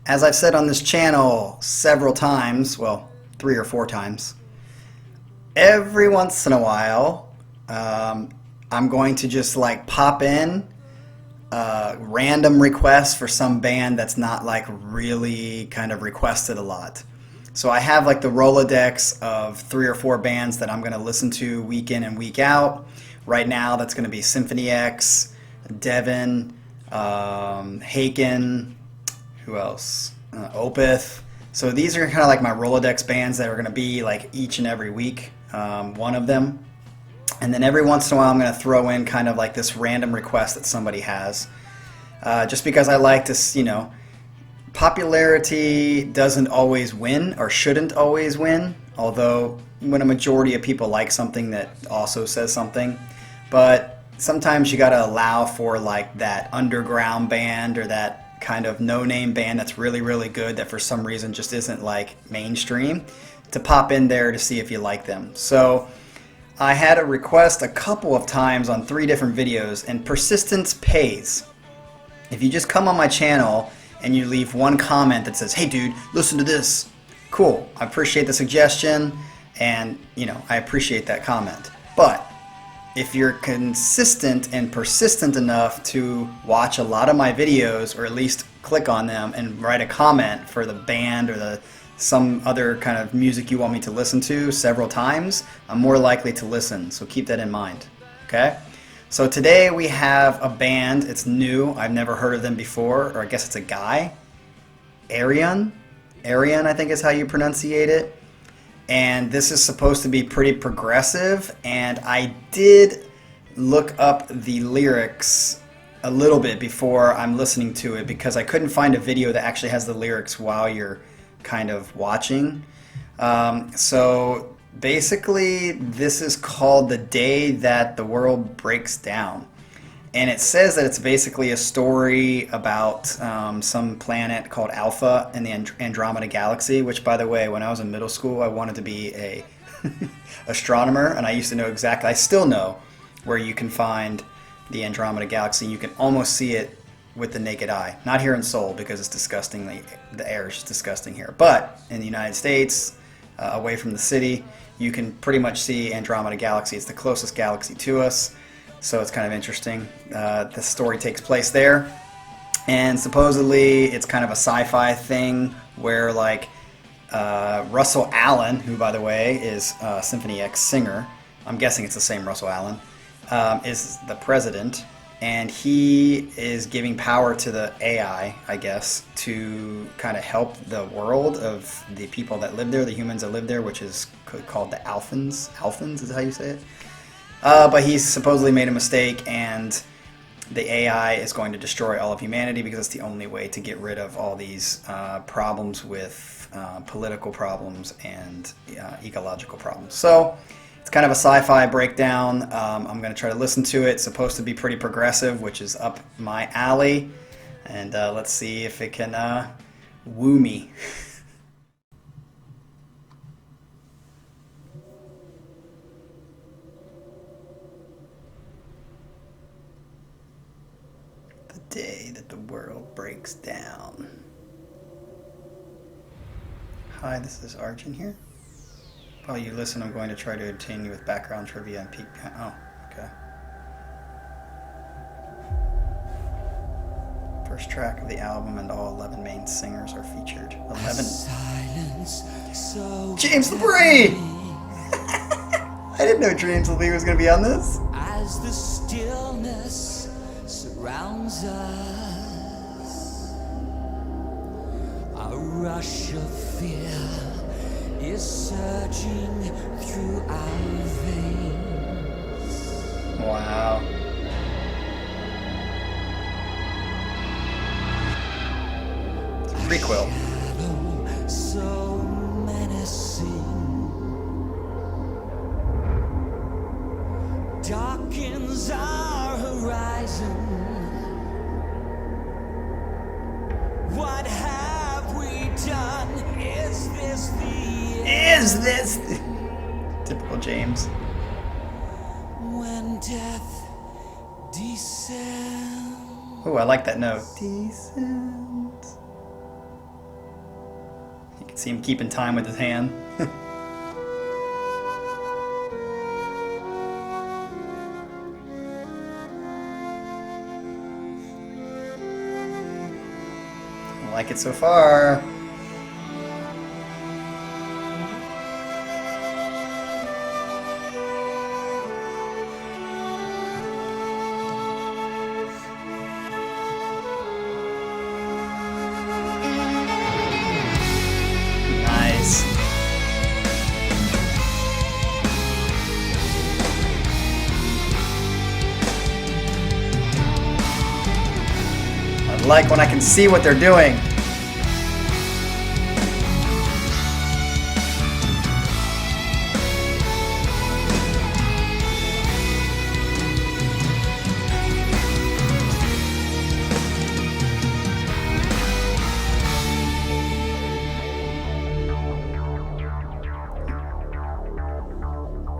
As I've said on this channel several times, well, 3 or 4 times, every once in a while, I'm going to just like pop in random requests for some band that's not like really kind of requested a lot. So I have like the Rolodex of 3 or 4 bands that I'm going to listen to week in and week out. Right now, that's going to be Symphony X, Devin, Haken, who else? Opeth. So these are kind of like my Rolodex bands that are going to be like each and every week, one of them. And then every once in a while, I'm going to throw in kind of like this random request that somebody has. Just because I like to, popularity doesn't always win or shouldn't always win. Although when a majority of people like something, that also says something. But sometimes you got to allow for like that underground band or that kind of no-name band that's really, really good that for some reason just isn't like mainstream to pop in there to see if you like them. So I had a request a couple of times on 3 different videos, and persistence pays. If you just come on my channel and you leave one comment that says, "Hey dude, listen to this," cool, I appreciate the suggestion, and I appreciate that comment. But if you're consistent and persistent enough to watch a lot of my videos, or at least click on them and write a comment for the band or some other kind of music you want me to listen to several times, I'm more likely to listen. So keep that in mind. Okay? So today we have a band. It's new. I've never heard of them before, or I guess it's a guy. Ayreon? Ayreon, I think is how you pronunciate it. And this is supposed to be pretty progressive, and I did look up the lyrics a little bit before I'm listening to it, because I couldn't find a video that actually has the lyrics while you're kind of watching. So basically this is called "The Day That the World Breaks Down." And it says that it's basically a story about some planet called Alpha in the Andromeda Galaxy, which, by the way, when I was in middle school, I wanted to be a astronomer, and I used to know exactly, I still know, where you can find the Andromeda Galaxy. You can almost see it with the naked eye. Not here in Seoul, because it's disgusting. The air is just disgusting here. But in the United States, away from the city, you can pretty much see Andromeda Galaxy. It's the closest galaxy to us. So it's kind of interesting. The story takes place there, and supposedly it's kind of a sci-fi thing where like Russell Allen, who by the way is Symphony X singer, I'm guessing it's the same Russell Allen, is the president, and he is giving power to the AI, I guess, to kind of help the world of the people that live there, the humans that live there, which is called the Alphans. Alphans is how you say it. But he's supposedly made a mistake, and the AI is going to destroy all of humanity, because it's the only way to get rid of all these problems with political problems and ecological problems. So it's kind of a sci-fi breakdown. I'm going to try to listen to it. It's supposed to be pretty progressive, which is up my alley. And let's see if it can woo me. Day that the world breaks down. Hi, this is Arjen here. While you listen, I'm going to try to entertain you with background trivia and peek. Oh, okay. First track of the album, and all 11 main singers are featured. 11. James LeBrie! I didn't know James LeBrie was going to be on this. As the stillness surrounds us, a rush of fear is surging through our veins. Wow. It's a prequel. Shadow so menacing darkens our horizon. What have we done? Is this the end? Is this typical James? When death descends. Oh, I like that note. Descends. See him keeping time with his hand. I like it so far. Nice. I like when I can see what they're doing.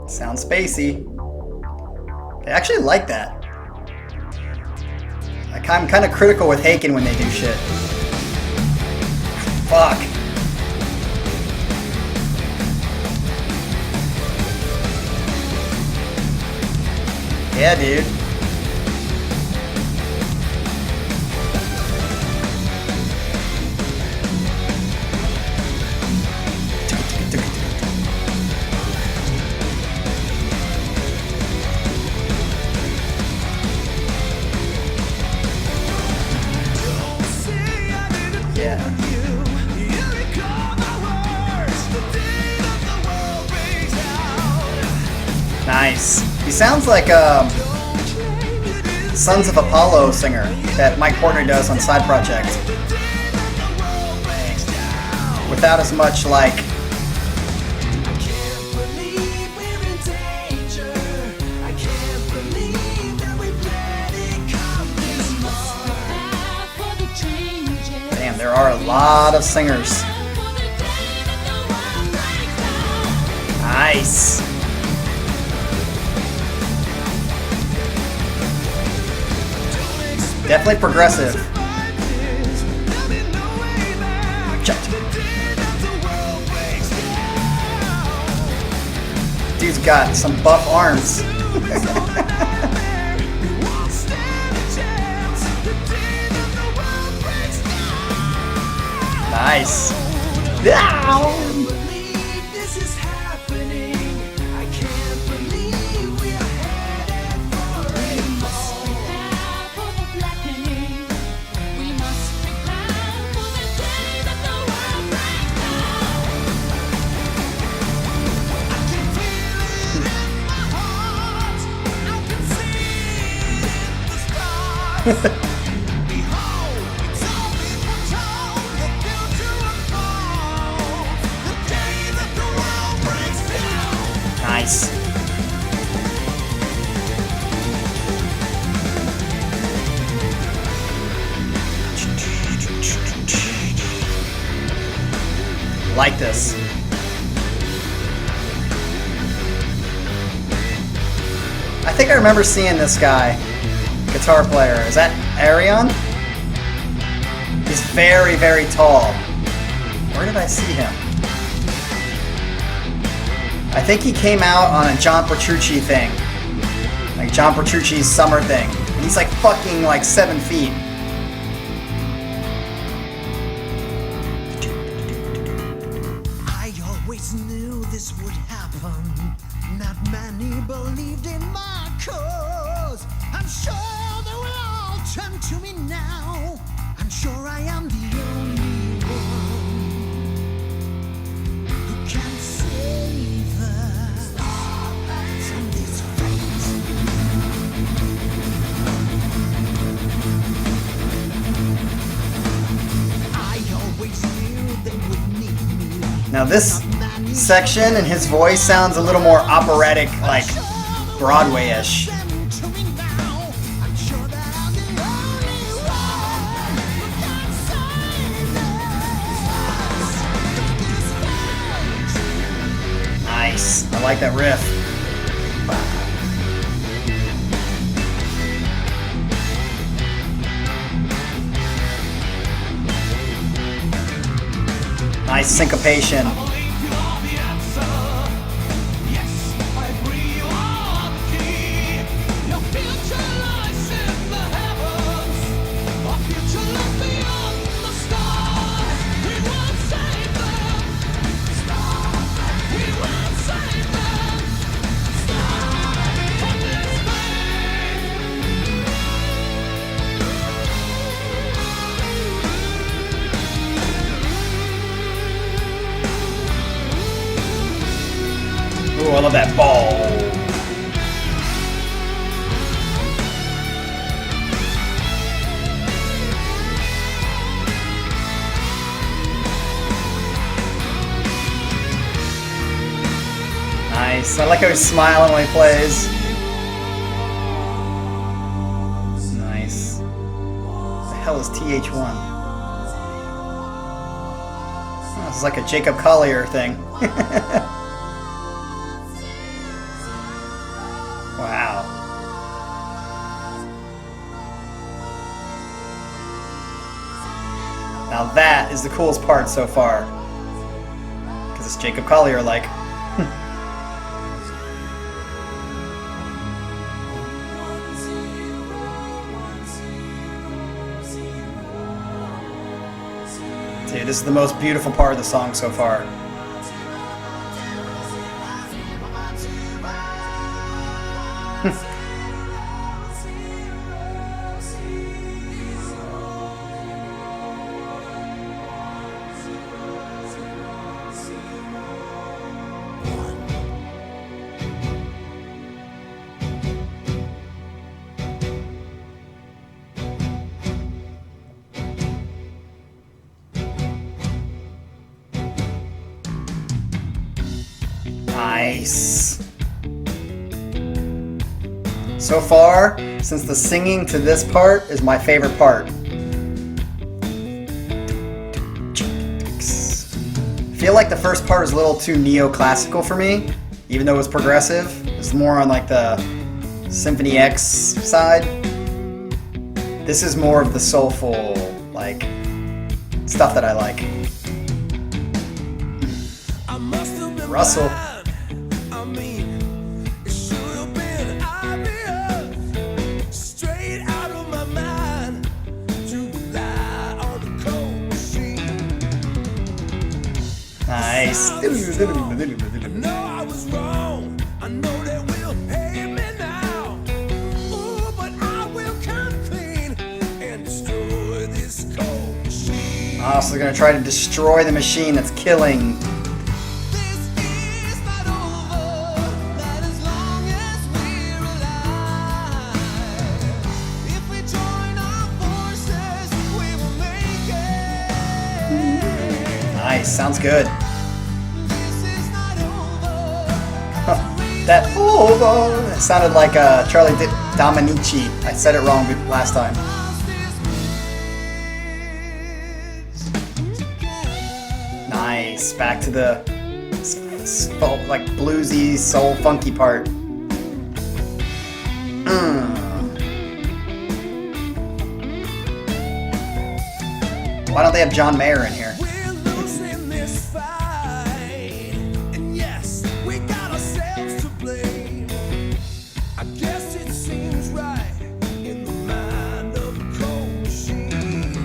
Sounds spacey. I actually like that. I'm kind of critical with Haken when they do shit. Fuck. Yeah, dude. Yeah. Nice. He sounds like Sons of Apollo singer that Mike Portnoy does on Side Project. Without as much like there are a lot of singers. Nice. Definitely progressive. Dude's got some buff arms. Nice. Down. Nice. Like this. I think I remember seeing this guy, guitar player. Is that Ayreon? He's very, very tall. Where did I see him? I think he came out on a John Petrucci thing. Like John Petrucci's summer thing. And he's like fucking like 7 feet. I always knew this would happen. Not many believed in my cause. I'm sure they will all turn to me now. I'm sure I am the only one who can save us from this fate. I always knew they would need me. Now this section and his voice sounds a little more operatic, like Broadway-ish. Nice. I like that riff. Nice syncopation. Ooh, I love that ball. Nice. I like how he's smiling when he plays. Nice. What the hell is TH1? Oh, this is like a Jacob Collier thing. Wow. Now that is the coolest part so far. Because it's Jacob Collier like. Dude, this is the most beautiful part of the song so far. Nice. So far, since the singing to this part is my favorite part. I feel like the first part is a little too neoclassical for me, even though it's progressive. It's more on like the Symphony X side. This is more of the soulful, like, stuff that I like. Russell. Nice. I know I was wrong. I know they will hate me now. Ooh, but I will come clean and destroy this cold machine. Oh, so they're gonna try to destroy the machine that's killing. This is not over, not as long as we're alive. If we join our forces, we will make it. Nice, sounds good. This is not over. That that sounded like Charlie Dominici. I said it wrong last time. Nice, back to the like bluesy, soul, funky part. Why don't they have John Mayer in here? We're losing this fight, and yes, we got ourselves to blame. I guess it seems right in the mind of a cold machine.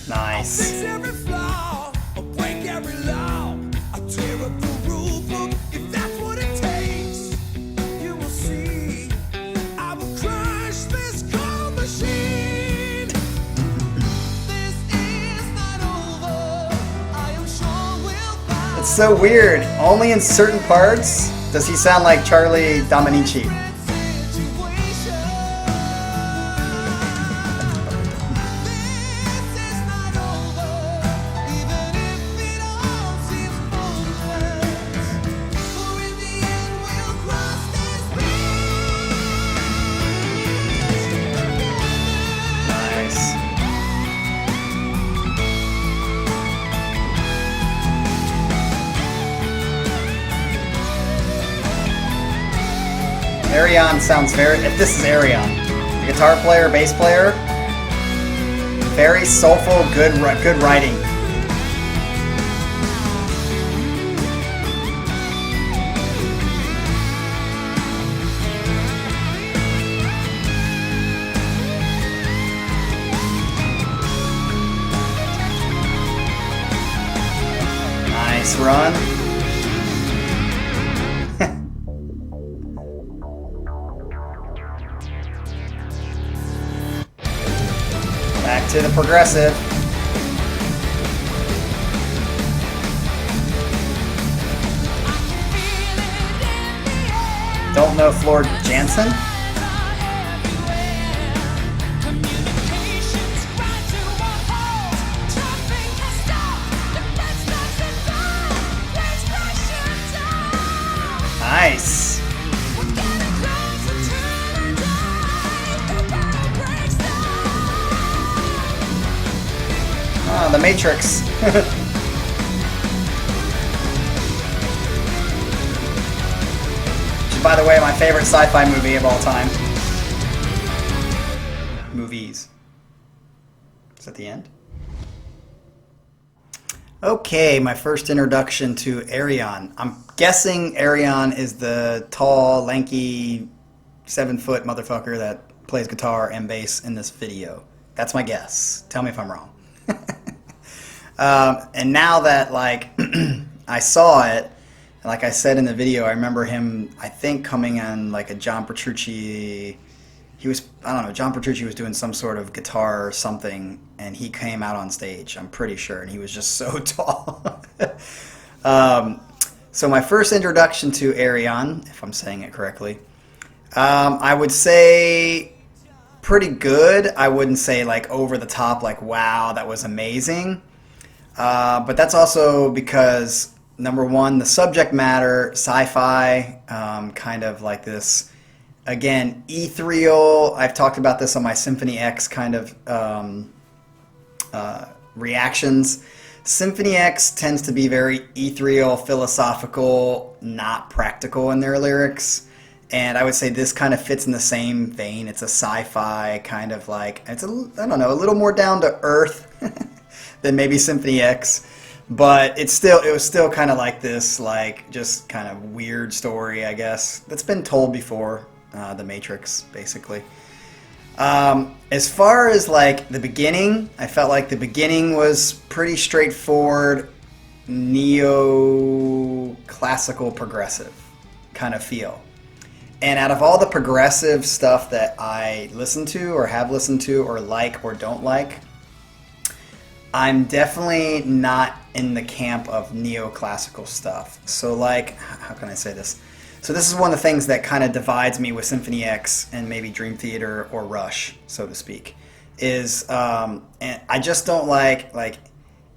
Nice. Fix every flaw, or break every law. I'll tear up the rule book if that's what it takes. You will see, I will crush this cold machine. This is not over. I am sure we'll find It's so weird. Only in certain parts does he sound like Charlie Dominici. Nice. Ayreon sounds very. If this is Ayreon, the guitar player, bass player, very soulful, good writing. run. Back to the progressive. Don't know Floor Jansen? Nice. Oh, The Matrix. Which is, by the way, my favorite sci-fi movie of all time. Movies. Is that the end? Okay, my first introduction to Ayreon. I'm guessing Ayreon is the tall, lanky, 7-foot motherfucker that plays guitar and bass in this video. That's my guess. Tell me if I'm wrong. And now that, like, I saw it, like I said in the video, I remember him, I think, coming on, like, a John Petrucci. He was, I don't know, John Petrucci was doing some sort of guitar or something, and he came out on stage, I'm pretty sure, and he was just so tall. So my first introduction to Ayreon, if I'm saying it correctly, I would say pretty good. I wouldn't say like over the top, like wow, that was amazing. But that's also because, number one, the subject matter, sci-fi, kind of like this, again, ethereal. I've talked about this on my Symphony X kind of reactions. Symphony X tends to be very ethereal, philosophical, not practical in their lyrics. And I would say this kind of fits in the same vein. It's a sci-fi kind of like, it's a, I don't know, a little more down to earth than maybe Symphony X. But it was still kind of like this, like, just kind of weird story, I guess, that's been told before. The Matrix, basically. As far as like the beginning, I felt like the beginning was pretty straightforward, neo-classical progressive kind of feel. And out of all the progressive stuff that I listen to or have listened to or like or don't like, I'm definitely not in the camp of neoclassical stuff. So like, how can I say this? So this is one of the things that kind of divides me with Symphony X and maybe Dream Theater or Rush, so to speak, is and I just don't like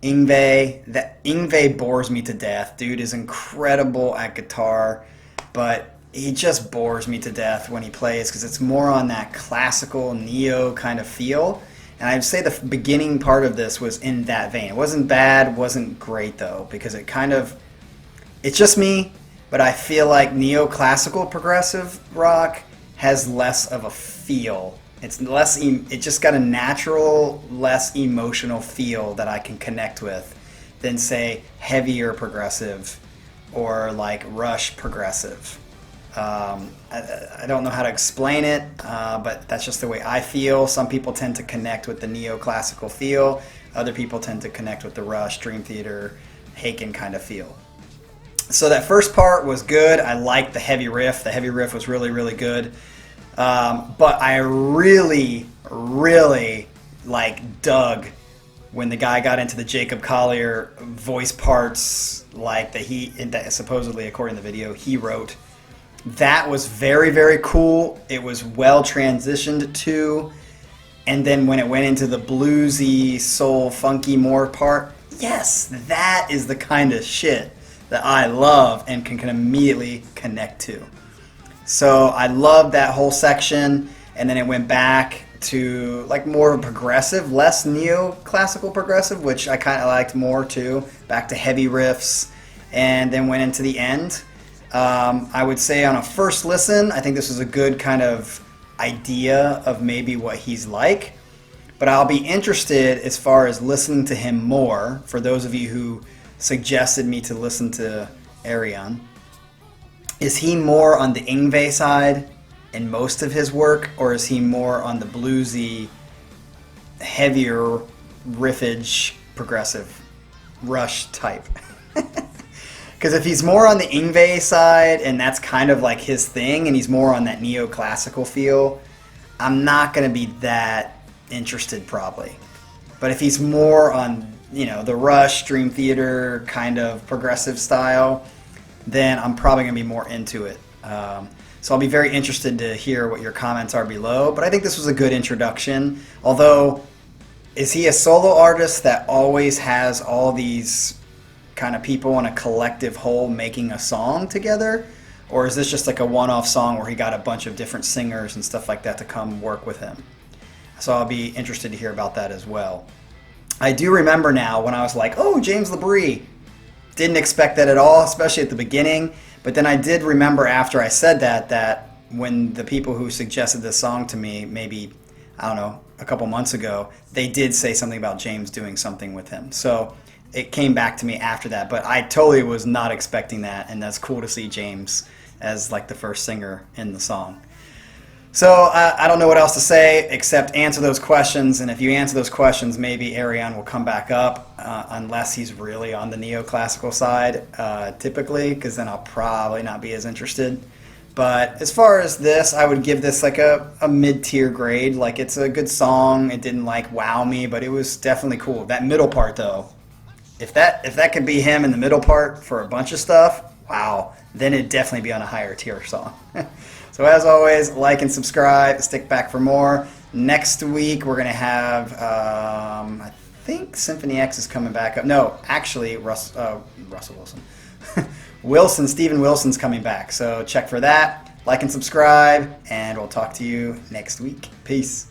Yngwie. That Yngwie bores me to death. Dude is incredible at guitar, but he just bores me to death when he plays because it's more on that classical neo kind of feel. And I'd say the beginning part of this was in that vein. It wasn't bad, wasn't great though, because it kind of, it's just me. But I feel like neoclassical progressive rock has less of a feel. It's less. It just got a natural, less emotional feel that I can connect with than say heavier progressive or like Rush progressive. I don't know how to explain it, but that's just the way I feel. Some people tend to connect with the neoclassical feel. Other people tend to connect with the Rush, Dream Theater, Haken kind of feel. So that first part was good. I liked the heavy riff. The heavy riff was really, really good. But I really, really like dug when the guy got into the Jacob Collier voice parts, like that supposedly, according to the video, he wrote. That was very, very cool. It was well transitioned to. And then when it went into the bluesy, soul, funky more part, yes, that is the kind of shit that I love and can immediately connect to. So I loved that whole section, and then it went back to like more of a progressive, less neoclassical progressive, which I kind of liked more too, back to heavy riffs, and then went into the end. I would say on a first listen, I think this was a good kind of idea of maybe what he's like, but I'll be interested as far as listening to him more, for those of you who suggested me to listen to Ayreon. Is he more on the Yngwie side in most of his work, or is he more on the bluesy, heavier riffage, progressive Rush type? Because if he's more on the Yngwie side, and that's kind of like his thing, and he's more on that neoclassical feel, I'm not going to be that interested probably. But if he's more on, the Rush, Dream Theater kind of progressive style, then I'm probably going to be more into it. So I'll be very interested to hear what your comments are below. But I think this was a good introduction. Although, is he a solo artist that always has all these kind of people in a collective whole making a song together? Or is this just like a one-off song where he got a bunch of different singers and stuff like that to come work with him? So I'll be interested to hear about that as well. I do remember now when I was like, oh, James LaBrie. Didn't expect that at all, especially at the beginning. But then I did remember after I said that when the people who suggested this song to me, maybe, I don't know, a couple months ago, they did say something about James doing something with him. So it came back to me after that. But I totally was not expecting that, and that's cool to see James as like the first singer in the song. So I don't know what else to say except answer those questions, and if you answer those questions, maybe Ayreon will come back up, unless he's really on the neoclassical side, typically, because then I'll probably not be as interested. But as far as this, I would give this like a mid-tier grade. Like, it's a good song. It didn't like wow me, but it was definitely cool. That middle part though, if that could be him in the middle part for a bunch of stuff, wow, then it'd definitely be on a higher tier song. So as always, like and subscribe. Stick back for more. Next week we're going to have, I think Symphony X is coming back up. No, actually, Russell Wilson. Steven Wilson's coming back. So check for that. Like and subscribe, and we'll talk to you next week. Peace.